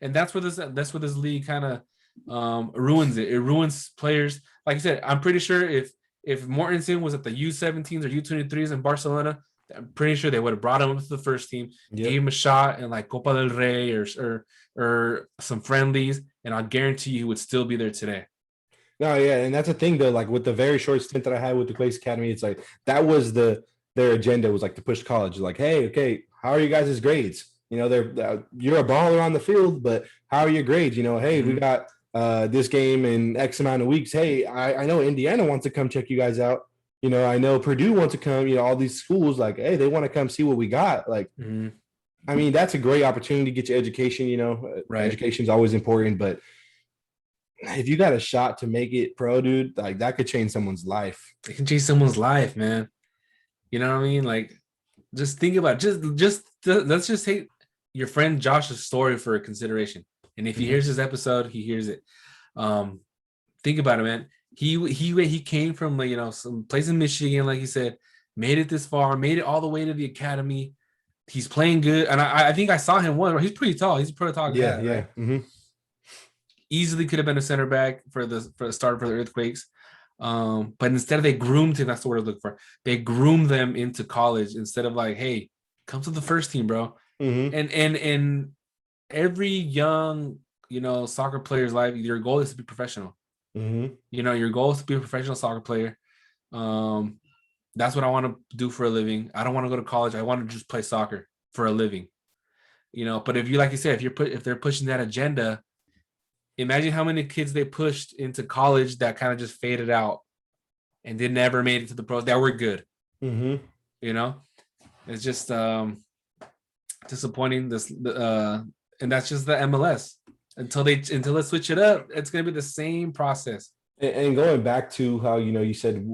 And that's where this league kind of ruins it. It ruins players. Like I said, I'm pretty sure if if Mortensen was at the U17s or U23s in Barcelona, I'm pretty sure they would have brought him up to the first team, gave him a shot in like Copa del Rey or some friendlies, and I guarantee you he would still be there today. No, yeah, and that's the thing though. Like with the very short stint that I had with the Quakes Academy, it's like that was their agenda was like to push college. Like, hey, okay, how are you guys' grades? You know, you're a baller on the field, but how are your grades? You know, hey, we got this game in X amount of weeks. Hey, I know Indiana wants to come check you guys out. You know, I know Purdue wants to come. You know, all these schools like, hey, they want to come see what we got. Like, I mean, that's a great opportunity to get your education. You know, education is always important, but if you got a shot to make it pro, dude, like that could change someone's life. It can change someone's life, man. You know what I mean? Like, just think about let's just take your friend Josh's story for consideration. And if he hears this episode, he hears it. Think about it, man. He came from, you know, some place in Michigan, like you said, made it this far, made it all the way to the academy. He's playing good, and I think I saw him one. He's pretty tall. He's a pretty tall guy. Yeah. Right? Easily could have been a center back for the start for the Earthquakes. But instead they groomed him. That's the word I look for. They groomed them into college instead of like, hey, come to the first team, bro. And every young, you know, soccer player's life, your goal is to be professional. You know, your goal is to be a professional soccer player. That's what I want to do for a living. I don't want to go to college. I want to just play soccer for a living. You know, but if you, like you said, if they're pushing that agenda, imagine how many kids they pushed into college that kind of just faded out and they never made it to the pros that were good. You know, it's just disappointing. And that's just the MLS. Until they switch it up, it's gonna be the same process. And going back to how, you know, you said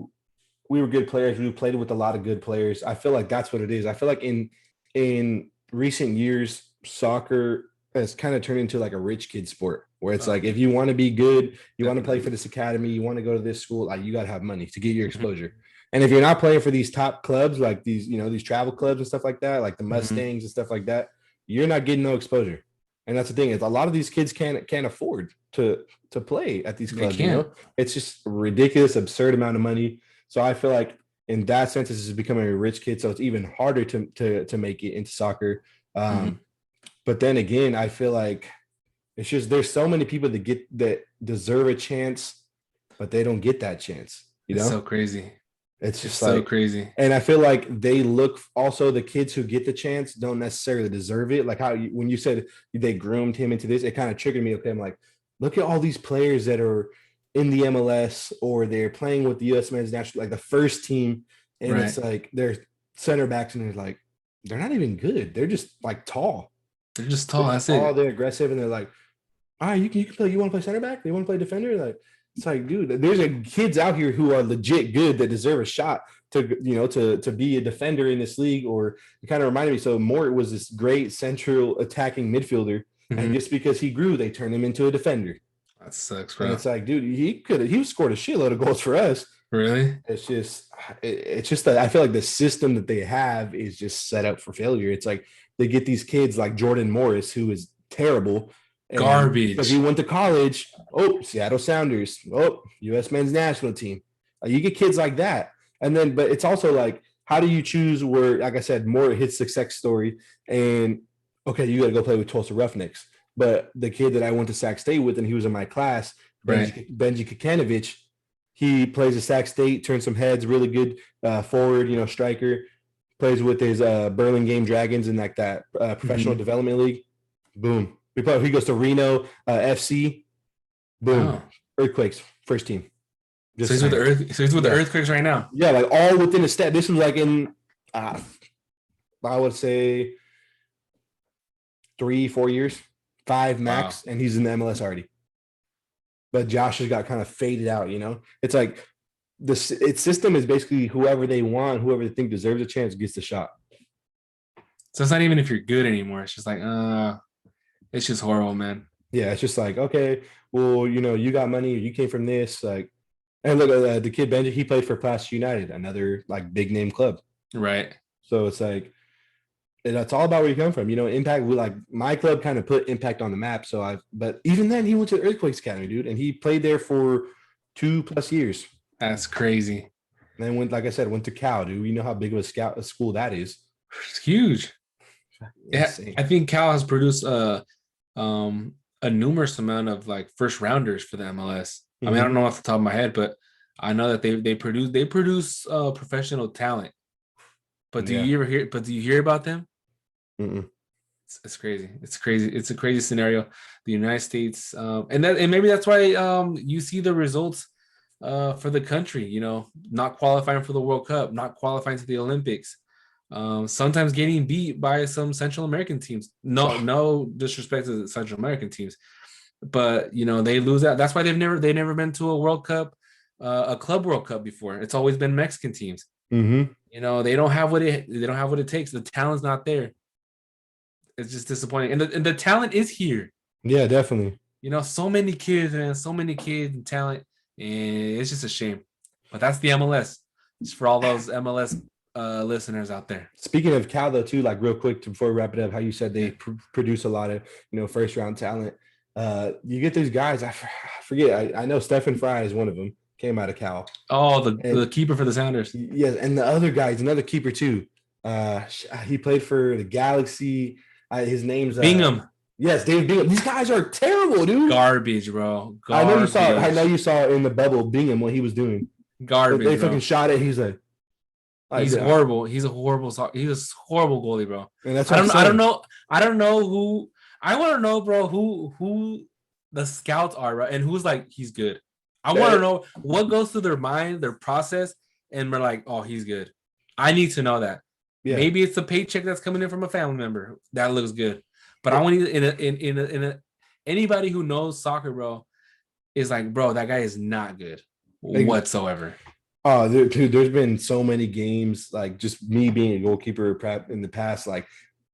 we were good players, we played with a lot of good players. I feel like that's what it is. I feel like in recent years, soccer has kind of turned into like a rich kid sport, where it's like if you want to be good, you want to play for this academy, you want to go to this school, like you got to have money to get your exposure. And if you're not playing for these top clubs, like these, you know, these travel clubs and stuff like that, like the Mustangs and stuff like that, you're not getting no exposure. And that's the thing, is a lot of these kids can't afford to play at these clubs. You know, it's just a ridiculous, absurd amount of money. So I feel like in that sense, this is becoming a rich kid. So it's even harder to make it into soccer. But then again, I feel like it's just there's so many people that deserve a chance, but they don't get that chance. You know, it's so crazy. It's just so crazy. And I feel like they look also the kids who get the chance don't necessarily deserve it. Like how when you said they groomed him into this, it kind of triggered me. Okay, I'm like, look at all these players that are in the MLS or they're playing with the U.S. men's national, like the first team, and it's like they're center backs and they're like they're not even good. They're just like tall. They're just tall. That's tall, it. They're aggressive and they're like, all right, you can play. You want to play center back? They want to play defender? Like. It's like, dude, there's kids out here who are legit good that deserve a shot to, you know, to be a defender in this league. Or it kind of reminded me. So Mort was this great central attacking midfielder, and just because he grew, they turned him into a defender. That sucks, bro. And it's like, dude, he scored a shitload of goals for us. Really? It's just that I feel like the system that they have is just set up for failure. It's like they get these kids like Jordan Morris, who is terrible. Garbage. Because he went to college. Oh, Seattle Sounders. Oh, U.S. men's national team. You get kids like that. And then, but it's also like, how do you choose where, like I said, more his success story? And okay, you got to go play with Tulsa Roughnecks. But the kid that I went to Sac State with, and he was in my class, Benji Kikanovich, he plays at Sac State, turns some heads, really good forward, you know, striker, plays with his Burlingame Dragons in like that professional development league. Boom. He goes to Reno FC. Boom. Earthquakes, first team. So he's with the Earthquakes right now. Yeah, like all within a step. This was like in, I would say 3-4 years, 5 max, and he's in the MLS already. But Josh has got kind of faded out, you know? It's like its system is basically whoever they want, whoever they think deserves a chance gets the shot. So it's not even if you're good anymore. It's just like, it's just horrible, man. Yeah, it's just like, okay, well, you know, you got money, or you came from this, like, and look at the kid Benji, he played for Placer United, another like big name club. Right. So it's like, it's all about where you come from. You know, Impact, like my club kind of put Impact on the map. But even then he went to the Earthquakes Academy, dude, and he played there for 2+ years. That's crazy. And then went, like I said, went to Cal, dude. You know how big of a school that is. It's huge. Yeah, Insane. I think Cal has produced a numerous amount of like first rounders for the MLS. I mean, I don't know off the top of my head, but I know that they produce professional talent. But do Yeah. you ever hear? But do you hear about them? Mm-mm. It's crazy. It's crazy. It's a crazy scenario. The United States, and maybe that's why you see the results for the country. You know, not qualifying for the World Cup, not qualifying to the Olympics. Sometimes getting beat by some Central American teams. No disrespect to the Central American teams, but you know they lose out. That's why they never been to a World Cup, a Club World Cup before. It's always been Mexican teams. Mm-hmm. You know they don't have what it takes. The talent's not there. It's just disappointing. And the talent is here. Yeah, definitely. You know, so many kids, man, so many kids and talent. And it's just a shame. But that's the MLS. It's for all those MLS listeners out there. Speaking of Cal, though, too, like real quick before we wrap it up, how you said they produce a lot of, first round talent. You get these guys. I forget. I know Stephen Fry is one of them. Came out of Cal. Oh, the keeper for the Sounders. Yes, and the other guy is another keeper too. He played for the Galaxy. His name's Bingham. Yes, David Bingham. These guys are terrible, dude. Garbage, bro. Garbage. I know you saw in the bubble Bingham what he was doing. Garbage. They fucking shot it. He's like, he's horrible. He's a horrible goalie, bro. And that's I don't know. I don't know who. I want to know, bro, who the scouts are, right? And who's like he's good. I want to know what goes through their mind, their process, and we're like, oh, he's good. I need to know that. Yeah. Maybe it's a paycheck that's coming in from a family member that looks good, but I want to anybody who knows soccer, bro, is like, bro, that guy is not good whatsoever. Oh, dude, there's been so many games, like just me being a goalkeeper prep in the past, like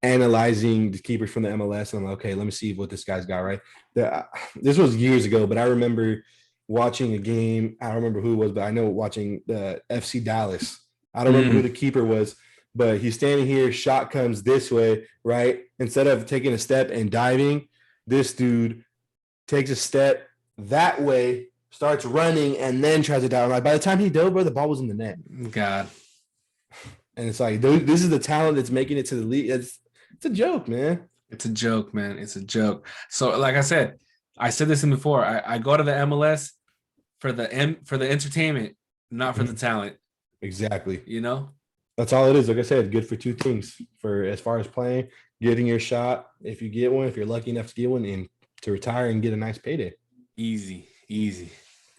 analyzing the keepers from the MLS. And I'm like, okay, let me see what this guy's got, right? This was years ago, but I remember watching a game. I don't remember who it was, but I know watching the FC Dallas. I don't remember who the keeper was, but he's standing here, shot comes this way, right? Instead of taking a step and diving, this dude takes a step that way, starts running, and then tries to dive. Like, by the time he dove, bro, the ball was in the net. God. And it's like, this is the talent that's making it to the league. It's a joke, man. It's a joke, man. It's a joke. So, like I said this in before. I go to the MLS for the entertainment, not for the talent. Exactly. You know? That's all it is. Like I said, good for two things. For as far as playing, getting your shot, if you get one, if you're lucky enough to get one, and to retire and get a nice payday. Easy.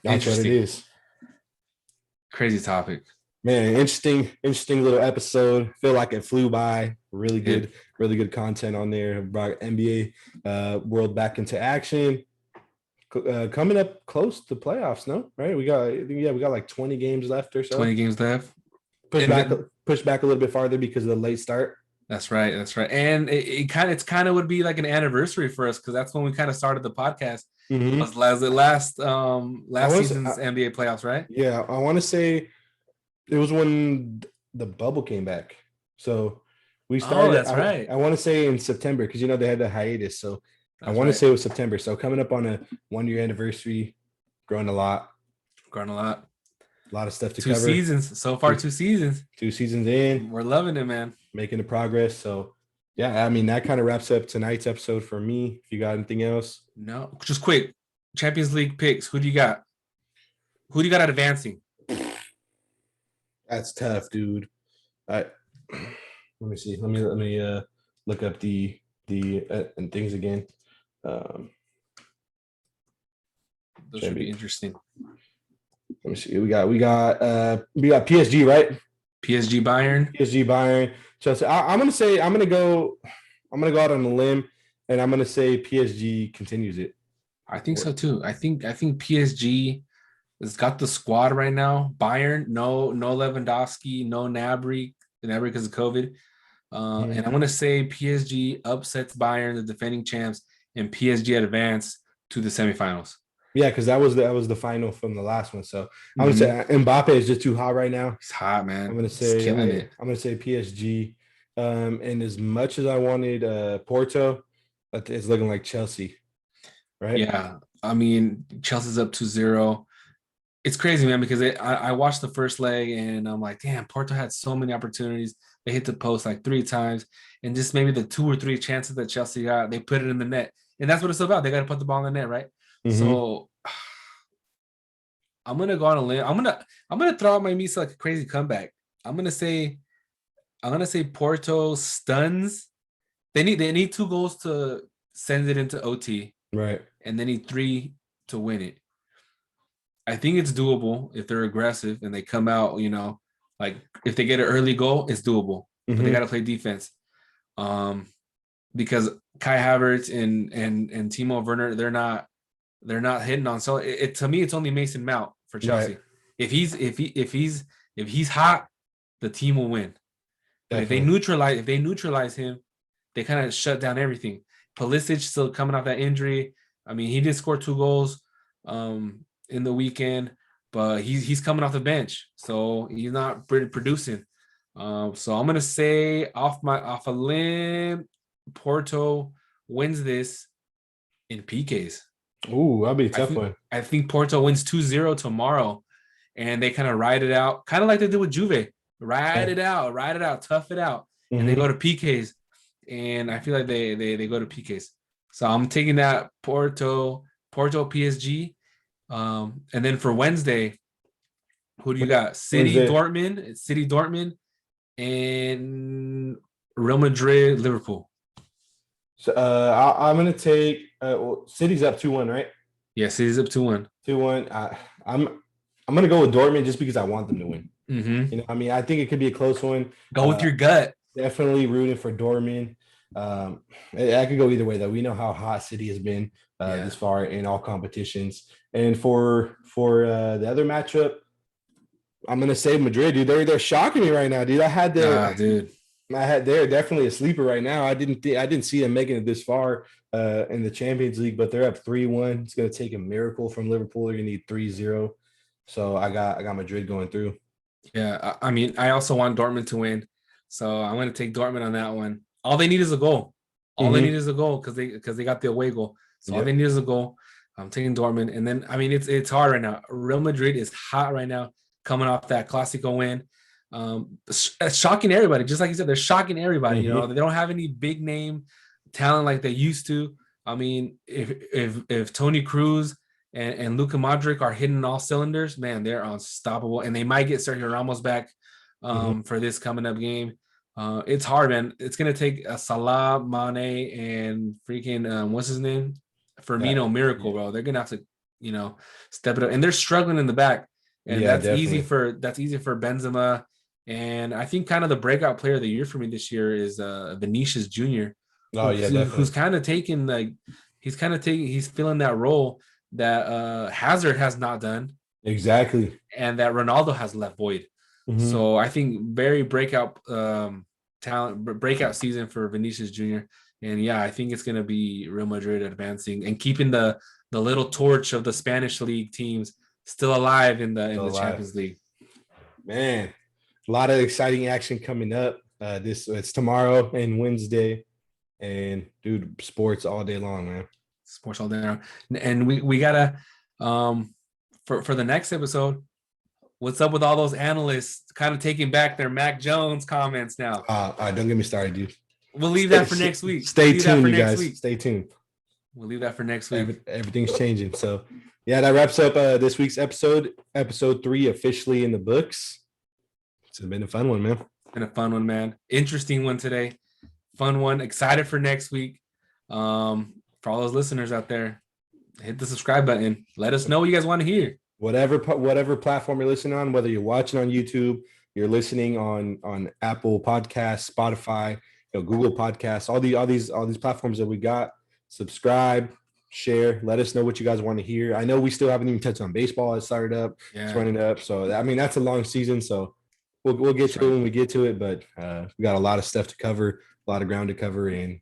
That's what it is. Crazy topic. Man, interesting little episode. Feel like it flew by. Really good content on there. Brought NBA world back into action. Coming up close to playoffs, no? Right? We got like 20 games left or so. 20 games left. Push back a little bit farther because of the late start. That's right. And it's kind of would be like an anniversary for us because that's when we kind of started the podcast. Mm-hmm. Was last season's NBA playoffs, right? Yeah, I want to say it was when the bubble came back. So we started. Oh, that's right. I want to say in September because they had the hiatus. So I want to say it was September. So coming up on a 1-year anniversary, growing a lot. A lot of stuff to cover. 2 seasons so far. 2 seasons. 2 seasons in. We're loving it, man. Making the progress. So yeah, I mean that kind of wraps up tonight's episode for me. If you got anything else? No, just quick. Champions League picks. Who do you got? Who do you got at advancing? That's tough, dude. Let me see. Let me look up the and things again. Those should be interesting. Let me see. We got PSG, right? PSG Bayern. Chelsea. I'm gonna go out on a limb, and I'm gonna say PSG continues it. I think so too. I think PSG has got the squad right now. Bayern, no Lewandowski, no Gnabry because of COVID. And I'm gonna say PSG upsets Bayern, the defending champs, and PSG advance to the semifinals. Yeah, because that was the final from the last one. So I'm gonna say Mbappe is just too hot right now. He's hot, man. I'm gonna say PSG. And as much as I wanted Porto, it's looking like Chelsea, right? Yeah, I mean Chelsea's up 2-0. It's crazy, man, because I watched the first leg and I'm like, damn, Porto had so many opportunities. They hit the post like 3 times, and just maybe the 2 or 3 chances that Chelsea got, they put it in the net. And that's what it's about. They got to put the ball in the net, right? Mm-hmm. So I'm gonna go on a limb. I'm gonna throw out my Misa like a crazy comeback. I'm gonna say Porto stuns. They need 2 goals to send it into OT, Right. and they need 3 to win it. I think it's doable if they're aggressive and they come out, like if they get an early goal, it's doable. But they got Mm-hmm. to play defense. Because Kai Havertz and Timo Werner, they're not hitting on. So it to me, it's only Mason Mount for Right. Chelsea. If he's hot, the team will win. But if they Definitely. neutralize him, they kind of shut down everything. Pulisic still coming off that injury. I mean, he did score 2 goals in the weekend, but he's coming off the bench, so he's not producing. So I'm gonna say off a limb, Porto wins this in PKs. Ooh, that'll be a I tough think one. I think Porto wins 2-0 tomorrow, and they kind of ride it out, kind of like they did with Juve. Ride it out, tough it out, and they Mm-hmm. go to PKs, and I feel like they go to PKs. So I'm taking that Porto PSG, and then for Wednesday, who do you got? Wednesday. City Dortmund, and Real Madrid Liverpool. So I'm gonna take City's up 2-1, right? Yeah, City's up 2-1. 2-1. I'm gonna go with Dortmund just because I want them to win. Mm-hmm. I mean, I think it could be a close one. Go with your gut. Definitely rooting for Dortmund. I could go either way though. We know how hot City has been Yeah. this far in all competitions. And for the other matchup, I'm gonna say Madrid, dude. They're shocking me right now, dude. Dude. They're definitely a sleeper right now. I didn't see them making it this far in the Champions League, but they're up 3-1. It's gonna take a miracle from Liverpool. They're gonna need 3-0. So I got Madrid going through. Yeah, I mean, I also want Dortmund to win, so I'm going to take Dortmund on that one. All they need is a goal. All they need Mm-hmm. is a goal because they got the away goal. So all they Yep. need is a goal. I'm taking Dortmund, and then I mean it's hard right now. Real Madrid is hot right now, coming off that Clasico win, shocking everybody. Just like you said, they're shocking everybody. Mm-hmm. They don't have any big name talent like they used to. I mean, if Tony Cruz and Luka Modric are hitting all cylinders, man, they're unstoppable. And they might get Sergio Ramos back Mm-hmm. for this coming up game. It's hard, man. It's gonna take a Salah, Mane, and freaking what's his name, Firmino, miracle, bro. They're gonna have to, step it up. And they're struggling in the back, and Yeah, that's easy definitely. for Benzema. And I think kind of the breakout player of the year for me this year is Vinicius Jr., Oh yeah, who's definitely. kind of taking he's filling that role that Hazard has not done Exactly. and that Ronaldo has left void. Mm-hmm. So I think very breakout breakout season for Vinicius Jr. And yeah, I think it's gonna be Real Madrid advancing and keeping the little torch of the Spanish league teams still alive in Still the alive. Champions League. Man, a lot of exciting action coming up. It's tomorrow and Wednesday, and dude, sports all day long, man. Sports all day. And we gotta for the next episode, what's up with all those analysts kind of taking back their Mac Jones comments now? Don't get me started, dude. We'll leave that for next week. Stay tuned, you guys. Stay tuned. We'll leave that for next week. Everything's changing. So, yeah, that wraps up this week's episode. Episode 3 officially in the books. It's been a fun one, man. It's been a fun one, man. Interesting one today. Fun one. Excited for next week. For all those listeners out there, hit the subscribe button. Let us know what you guys want to hear. Whatever platform you're listening on, whether you're watching on YouTube, you're listening on Apple Podcasts, Spotify, Google Podcasts, all these platforms that we got. Subscribe, share, let us know what you guys want to hear. I know we still haven't even touched on baseball. It started up, It's running up. So I mean, that's a long season. So we'll get to it when we get to it. But we got a lot of stuff to cover, a lot of ground to cover, and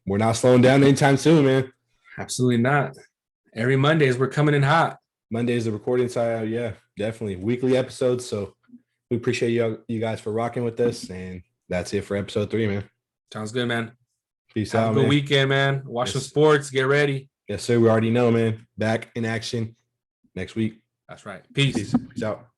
we're not slowing down anytime soon, man. Absolutely not. Every Mondays we're coming in hot. Monday's the recording side. Yeah, definitely weekly episodes. So we appreciate you guys for rocking with us, and that's it for episode 3, man. Sounds good, man. Peace out. Have a good weekend, man. Watch some sports. Get ready. Yes, sir. We already know, man. Back in action next week. That's right. Peace. Peace out.